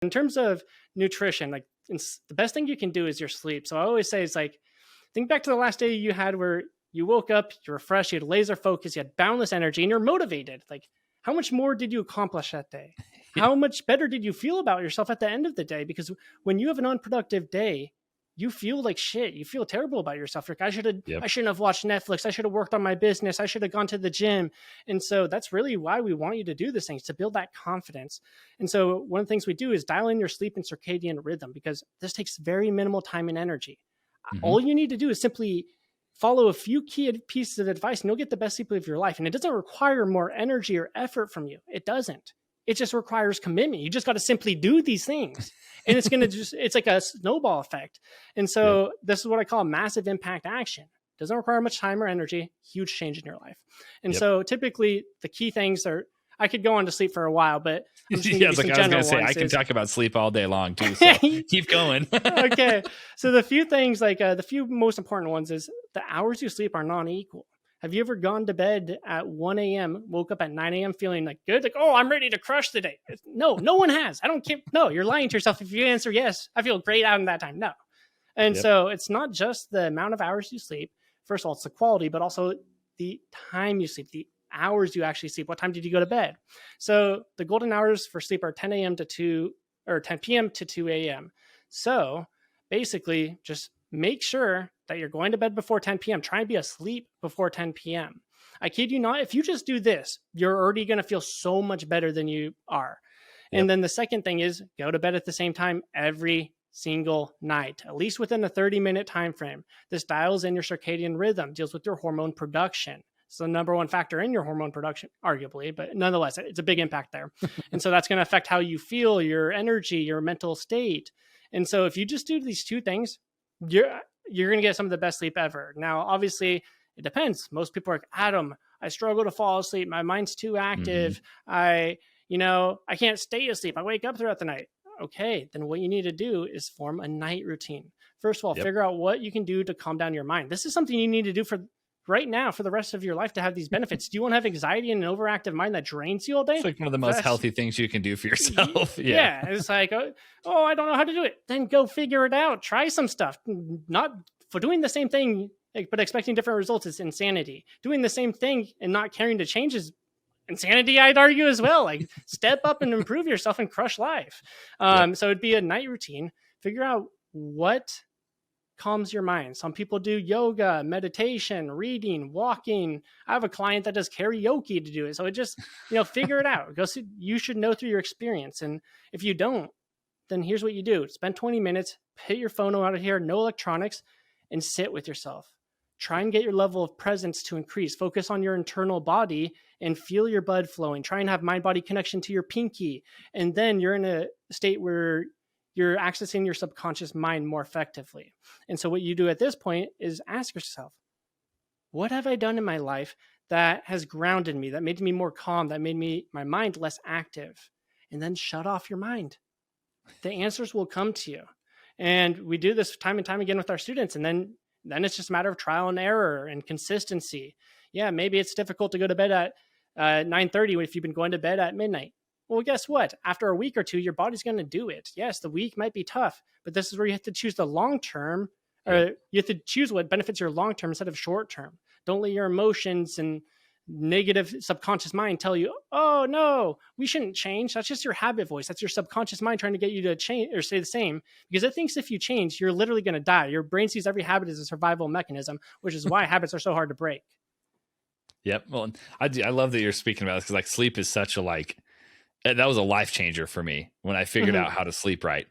In terms of nutrition, like the best thing you can do is your sleep. So I always say it's like, think back to the last day you had where you woke up, you were fresh, you had laser focus, you had boundless energy, and you're motivated. Like, how much more did you accomplish that day? Yeah. How much better did you feel about yourself at the end of the day? Because when you have an unproductive day, you feel like shit. You feel terrible about yourself. Like, I shouldn't have watched Netflix. I should have worked on my business. I should have gone to the gym. And so that's really why we want you to do these things, to build that confidence. And so one of the things we do is dial in your sleep and circadian rhythm, because this takes very minimal time and energy. All you need to do is simply follow a few key pieces of advice and you'll get the best sleep of your life. And it doesn't require more energy or effort from you. It doesn't. It just requires commitment. You just got to simply do these things. And it's going to it's like a snowball effect. And so this is what I call massive impact action. Doesn't require much time or energy, huge change in your life. And so typically the key things are, I could go on to sleep for a while, but I'm just I was going to say, I can talk about sleep all day long too. So keep going. Okay. So the few things, like the few most important ones, is the hours you sleep are non-equal. Have you ever gone to bed at 1 a.m., woke up at 9 a.m. feeling like good? Like, oh, I'm ready to crush the day. No one has. I don't care. No, you're lying to yourself. If you answer yes, I feel great out in that time. No. And so it's not just the amount of hours you sleep. First of all, it's the quality, but also the time you sleep, the hours you actually sleep. What time did you go to bed? So the golden hours for sleep are 10 a.m. to 2 or 10 p.m. to 2 a.m. So basically just make sure that you're going to bed before 10 p.m. Try and be asleep before 10 p.m. I kid you not, if you just do this, you're already going to feel so much better than you are. And then the second thing is go to bed at the same time every single night, at least within a 30-minute time frame. This dials in your circadian rhythm, deals with your hormone production. It's the number one factor in your hormone production, arguably, but nonetheless, it's a big impact there. And so that's going to affect how you feel, your energy, your mental state. And so if you just do these two things, you're going to get some of the best sleep ever. Now, obviously, it depends. Most people are like, Adam, I struggle to fall asleep. My mind's too active. I can't stay asleep. I wake up throughout the night. Okay, then what you need to do is form a night routine. First of all, figure out what you can do to calm down your mind. This is something you need to do for right now for the rest of your life to have these benefits. Do you want to have anxiety and an overactive mind that drains you all day? It's like one of the most healthy things you can do for yourself. Yeah. It's like, oh, I don't know how to do it. Then go figure it out. Try some stuff. Not for doing the same thing, but expecting different results is insanity. Doing the same thing and not caring to change is insanity, I'd argue as well. Like, step up and improve yourself and crush life. So it'd be a night routine. Figure out what calms your mind. Some people do yoga, meditation, reading, walking. I have a client that does karaoke to do it. So it just, figure it out. You should know through your experience. And if you don't, then here's what you do. Spend 20 minutes, put your phone out of here, no electronics, and sit with yourself. Try and get your level of presence to increase. Focus on your internal body and feel your blood flowing. Try and have mind-body connection to your pinky. And then you're in a state where you're accessing your subconscious mind more effectively. And so what you do at this point is ask yourself, what have I done in my life that has grounded me, that made me more calm, that made my mind less active? And then shut off your mind. The answers will come to you. And we do this time and time again with our students. And then it's just a matter of trial and error and consistency. Yeah, maybe it's difficult to go to bed at 9:30 if you've been going to bed at midnight. Well, guess what? After a week or two, your body's going to do it. Yes, the week might be tough, but this is where you have to choose the long term, or you have to choose what benefits your long term instead of short term. Don't let your emotions and negative subconscious mind tell you, oh no, we shouldn't change. That's just your habit voice. That's your subconscious mind trying to get you to change or stay the same, because it thinks if you change, you're literally going to die. Your brain sees every habit as a survival mechanism, which is why habits are so hard to break. Yep. Well, I love that you're speaking about this, because like sleep is such a that was a life changer for me when I figured out how to sleep right.